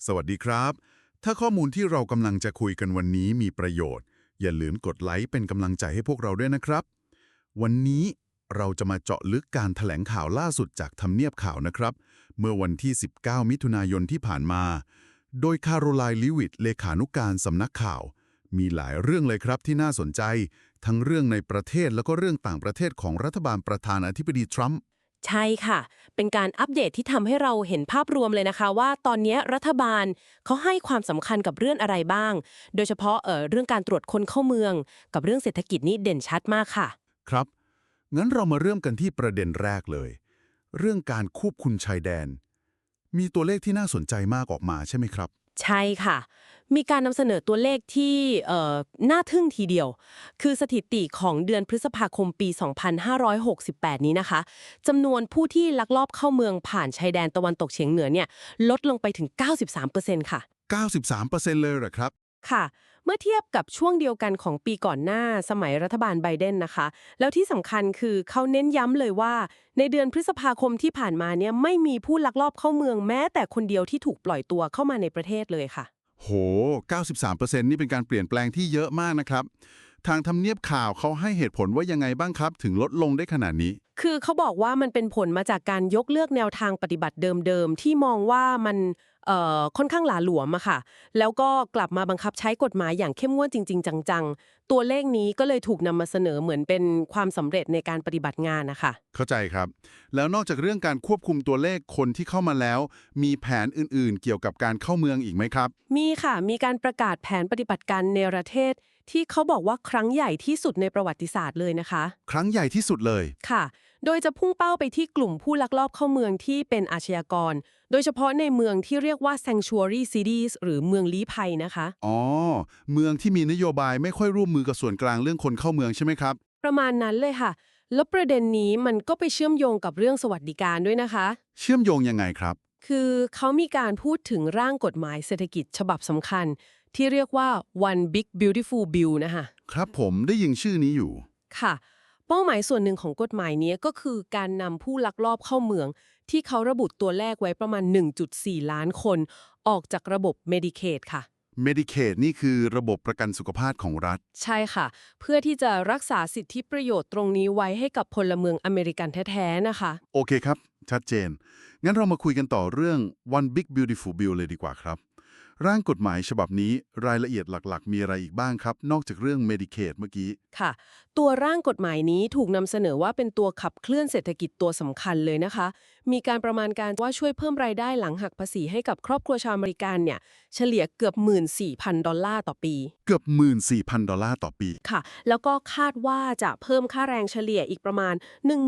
สวัสดีครับ ถ้าข้อมูลที่เรากำลังจะคุยกันวันนี้มีประโยชน์ อย่าลืมกดไลค์เป็นกำลังใจให้พวกเราด้วยนะครับ วันนี้เราจะมาเจาะลึกการแถลงข่าวล่าสุดจากทำเนียบข่าวนะครับ เมื่อวันที่ 19 มิถุนายนที่ผ่านมา โดยคาโรไลน์ ลิวิตเลขานุการสำนักข่าว มีหลายเรื่องเลยครับที่น่าสนใจ ทั้งเรื่องในประเทศแล้วก็เรื่องต่างประเทศของรัฐบาลประธานาธิบดีทรัมป์ ใช่ค่ะ เป็นการอัปเดตที่ทำให้เราเห็นภาพรวมเลยนะคะว่าตอนนี้รัฐบาลเขาให้ความสำคัญกับเรื่องอะไรบ้าง โดยเฉพาะเรื่องการตรวจคนเข้าเมือง กับเรื่องเศรษฐกิจนี่เด่นชัดมากค่ะ ครับ งั้นเรามาเริ่มกันที่ประเด็นแรกเลย เรื่องการควบคุมชายแดน มีตัวเลขที่น่าสนใจมากออกมาใช่ไหมครับ ใช่ค่ะ มีการนำเสนอตัวเลขที่น่าทึ่งทีเดียว คือสถิติของเดือนพฤษภาคมปี 2568 นี้นะคะจำนวนผู้ที่ลักลอบเข้าเมืองผ่านชายแดนตะวันตกเฉียงเหนือเนี่ยลดลงไปถึง 93%ค่ะ 93%เลยเหรอครับ ค่ะ เมื่อเทียบกับช่วงเดียวกันของปีก่อนหน้าสมัยรัฐบาลไบเดนนะคะ แล้วที่สำคัญคือเขาเน้นย้ำเลยว่า ในเดือนพฤษภาคมที่ผ่านมาเนี่ยไม่มีผู้ลักลอบเข้าเมืองแม้แต่คนเดียวที่ถูกปล่อยตัวเข้ามาในประเทศเลยค่ะ โห 93%นี่เป็นการเปลี่ยนแปลงที่เยอะมากนะครับ ทางทำเนียบข่าวเขาให้เหตุผลว่ายังไงบ้างครับ ถึงลดลงได้ขนาดนี้ คือเขาบอกว่ามันเป็นผลมาจากการยกเลิกแนวทางปฏิบัติเดิมๆที่มองว่ามันค่อนข้างหลาหลวมอะค่ะแล้วก็กลับมาบังคับใช้กฎหมายอย่างเข้มงวดจริงๆจังๆตัวเลขนี้ก็เลยถูกนำมาเสนอเหมือนเป็นความสำเร็จในการปฏิบัติงานนะคะ เข้าใจครับ แล้วนอกจากเรื่องการควบคุมตัวเลขคนที่เข้ามาแล้ว มีแผนอื่นๆ เกี่ยวกับการเข้าเมืองอีกไหมครับ มีค่ะ มีการประกาศแผนปฏิบัติการเนรเทศที่เขาบอกว่าครั้งใหญ่ที่สุดในประวัติศาสตร์เลยนะคะ ครั้งใหญ่ที่สุดเลย ค่ะ โดยจะพุ่งเป้าไปที่กลุ่มผู้ลักลอบเข้าเมืองที่เป็นอาชญากร โดยเฉพาะในเมืองที่เรียกว่า sanctuary cities หรือเมืองลี้ภัยนะคะ อ๋อ เมืองที่มีนโยบายไม่ค่อยร่วมมือกับส่วนกลางเรื่องคนเข้าเมืองใช่ไหมครับ ประมาณนั้นเลยค่ะ แล้วประเด็นนี้มันก็ไปเชื่อมโยงกับเรื่องสวัสดิการด้วยนะคะ เชื่อมโยงยังไงครับ คือเขามีการพูดถึงร่างกฎหมายเศรษฐกิจฉบับสำคัญ ที่เรียกว่า One Big Beautiful Bill นะคะ ครับผมได้ยินชื่อนี้อยู่ ค่ะ เป้าหมายส่วนหนึ่งของกฎหมายนี้ก็คือการนำผู้ลักลอบเข้าเมือง ที่เขาระบุตัวเลขไว้ประมาณ 1.4 ล้านคน ออกจากระบบ Medicaid ค่ะ Medicaid นี่คือระบบประกันสุขภาพของรัฐ ใช่ค่ะ เพื่อที่จะรักษาสิทธิประโยชน์ตรงนี้ไว้ให้กับพลเมืองอเมริกันแท้ๆนะคะ โอเคครับ ชัดเจน งั้นเรามาคุยกันต่อเรื่อง One Big Beautiful Bill เลยดีกว่าครับ ร่างกฎหมายฉบับนี้รายละเอียดหลักๆ มีอะไรอีกบ้างครับ นอกจากเรื่อง Medicaid เมื่อกี้ ค่ะ ตัวร่างกฎหมายนี้ถูกนำเสนอว่าเป็นตัวขับเคลื่อนเศรษฐกิจตัวสำคัญเลยนะคะ มีการประมาณการว่าช่วยเพิ่มรายได้หลังหักภาษีให้กับครอบครัวชาวอเมริกันเนี่ยเฉลี่ยเกือบ 14,000 ดอลลาร์ต่อปี เกือบ 14,000 ดอลลาร์ต่อปี ค่ะ แล้วก็คาดว่าจะเพิ่มค่าแรงเฉลี่ยอีกประมาณ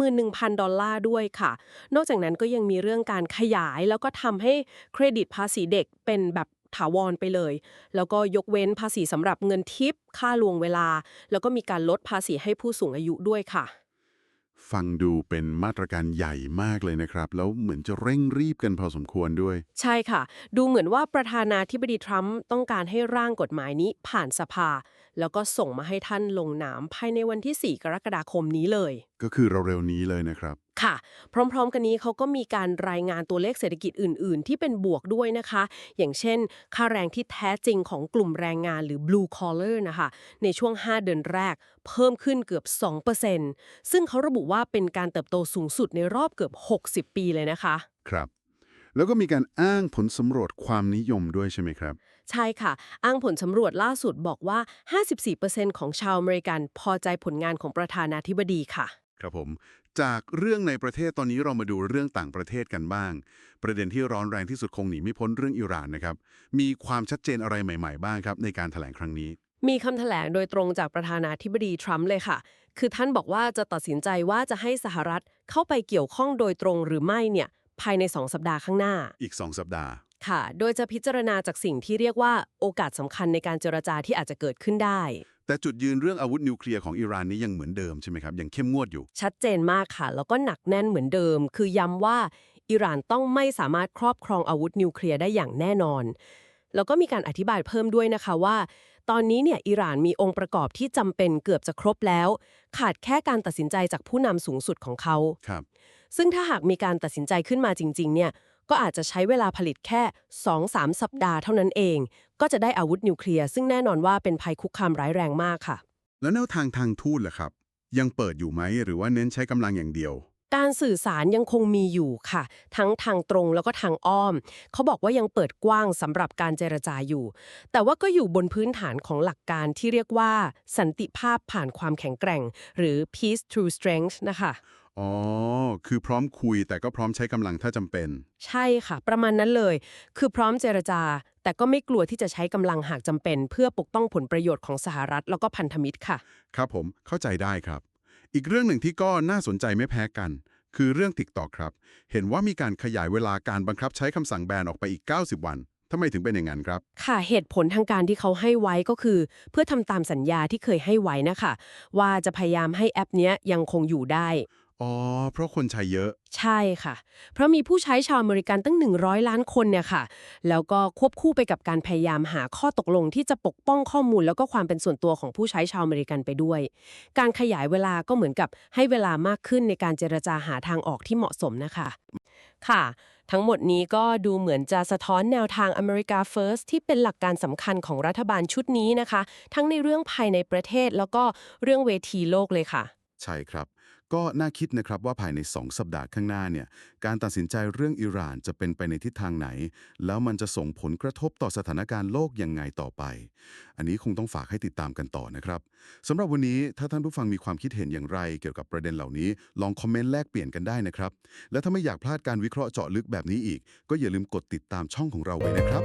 11,000 ดอลลาร์ด้วยค่ะ นอกจากนั้นก็ยังมีเรื่องการขยายแล้วก็ทำให้เครดิตภาษีเด็กเป็นแบบถาวรไปเลย แล้วก็ยกเว้นภาษีสำหรับเงินทิปค่าล่วงเวลา แล้วก็มีการลดภาษีให้ผู้สูงอายุด้วยค่ะ ฟังดูเป็นมาตรการใหญ่มากเลยนะครับ แล้วเหมือนจะเร่งรีบกันพอสมควรด้วย ใช่ค่ะ ดูเหมือนว่าประธานาธิบดีทรัมป์ต้องการให้ร่างกฎหมายนี้ผ่านสภา แล้วก็ส่งมาให้ท่านลงนามภายในวันที่ 4 กรกฎาคมนี้เลย ก็คือเร็วๆนี้เลยนะครับ ค่ะ พร้อมๆกันนี้เขาก็มีการรายงานตัวเลขเศรษฐกิจอื่นๆ ที่เป็นบวกด้วยนะคะ อย่างเช่น ค่าแรงที่แท้จริงของกลุ่มแรงงานหรือ blue collar นะคะในช่วง 5 เดือนแรก เพิ่มขึ้นเกือบ 2% ซึ่งเขาระบุว่าเป็นการเติบโตสูงสุดในรอบเกือบ 60 ปีเลยนะคะ ครับ แล้วก็มีการอ้างผลสำรวจความนิยมด้วยใช่ไหมครับ ใช่ค่ะ อ้างผลสำรวจล่าสุดบอกว่า 54% ของชาวอเมริกันพอใจผลงานของประธานาธิบดีค่ะ ครับผม จากเรื่องในประเทศตอนนี้เรามาดูเรื่องต่างประเทศกันบ้าง ประเด็นที่ร้อนแรงที่สุดคงหนีไม่พ้นเรื่องอิหร่านนะครับ มีความชัดเจนอะไรใหม่ๆบ้างครับในการแถลงครั้งนี้ มีคำแถลงโดยตรงจากประธานาธิบดีทรัมป์เลยค่ะ คือท่านบอกว่าจะตัดสินใจว่าจะให้สหรัฐเข้าไปเกี่ยวข้องโดยตรงหรือไม่เนี่ยภายใน 2 สัปดาห์ข้างหน้า อีก 2 สัปดาห์ ค่ะ โดยจะพิจารณาจากสิ่งที่เรียกว่าโอกาสสำคัญในการเจรจาที่อาจจะเกิดขึ้นได้ แต่จุดยืนเรื่องอาวุธนิวเคลียร์ของอิหร่านนี้ยังเหมือนเดิมใช่ไหมครับยังเข้มงวดอยู่ ชัดเจนมากค่ะ แล้วก็หนักแน่นเหมือนเดิม คือย้ำว่าอิหร่านต้องไม่สามารถครอบครองอาวุธนิวเคลียร์ได้อย่างแน่นอน แล้วก็มีการอธิบายเพิ่มด้วยนะคะว่า ตอนนี้เนี่ยอิหร่านมีองค์ประกอบที่จำเป็นเกือบจะครบแล้ว ขาดแค่การตัดสินใจจากผู้นำสูงสุดของเขา ครับ ซึ่งถ้าหากมีการตัดสินใจขึ้นมาจริงๆเนี่ย ก็อาจจะใช้เวลาผลิตแค่ 2-3 สัปดาห์เท่านั้นเอง ก็จะได้อาวุธนิวเคลียร์ซึ่งแน่นอนว่าเป็นภัยคุกคามร้ายแรงมากค่ะ แล้วแนวทางทูตล่ะครับยังเปิดอยู่ไหมหรือว่าเน้นใช้กำลังอย่างเดียวการสื่อสารยังคงมีอยู่ค่ะทั้งทางตรงแล้วก็ทางอ้อมเขาบอกว่ายังเปิดกว้างสำหรับการเจรจาอยู่แต่ว่าก็อยู่บนพื้นฐานของหลักการที่เรียกว่าสันติภาพผ่านความแข็งแกร่งหรือ peace through strength นะคะอ๋อคือพร้อมคุยแต่ก็พร้อมใช้กำลังถ้าจำเป็นใช่ค่ะประมาณนั้นเลยคือพร้อมเจรจาแต่ก็ไม่กลัวที่จะใช้กำลังหากจำเป็นเพื่อปกป้องผลประโยชน์ของสหรัฐแล้วก็พันธมิตรค่ะ ครับผมเข้าใจได้ครับอีกเรื่องหนึ่งที่ก็น่าสนใจไม่แพ้กันคือเรื่อง TikTok ครับเห็นว่ามีการขยายเวลาการบังคับใช้คำสั่งแบนออกไปอีก90 วันทำไมถึงเป็นอย่างนั้นครับค่ะเหตุผลทางการที่เขาให้ไว้ก็คือเพื่อทำตามสัญญาที่เคยให้ไว้นะคะว่าจะพยายามให้แอปเนี้ยยังคงอยู่ได้อ๋อเพราะคนใช้เยอะใช่ค่ะเพราะมีผู้ใช้ชาวอเมริกันตั้ง100 ล้านคนเนี่ยค่ะแล้วก็ควบคู่ไปกับการพยายามหาข้อตกลงที่จะปกป้องข้อมูลแล้วก็ความเป็นส่วนตัวของผู้ใช้ชาวอเมริกันไปด้วยการขยายเวลาก็เหมือนกับให้เวลามากขึ้นในการเจรจาหาทางออกที่เหมาะสมนะคะค่ะทั้งหมดนี้ก็ดูเหมือนจะสะท้อนแนวทาง America First ที่เป็นหลักการสำคัญของรัฐบาลชุดนี้นะคะทั้งในเรื่องภายในประเทศแล้วก็เรื่องเวทีโลกเลยค่ะ ใช่ครับก็น่าคิดนะครับว่าภายใน2 สัปดาห์ข้างหน้าเนี่ยการตัดสินใจเรื่องอิหร่านจะเป็นไปในทิศทางไหนแล้วมันจะส่งผลกระทบต่อสถานการณ์โลกยังไงต่อไปอันนี้คงต้องฝากให้ติดตามกันต่อนะครับสำหรับวันนี้ถ้าท่านผู้ฟังมีความคิดเห็นอย่างไรเกี่ยวกับประเด็นเหล่านี้ลองคอมเมนต์แลกเปลี่ยนกันได้นะครับและถ้าไม่อยากพลาดการวิเคราะห์เจาะลึกแบบนี้อีกก็อย่าลืมกดติดตามช่องของเราไว้นะครับ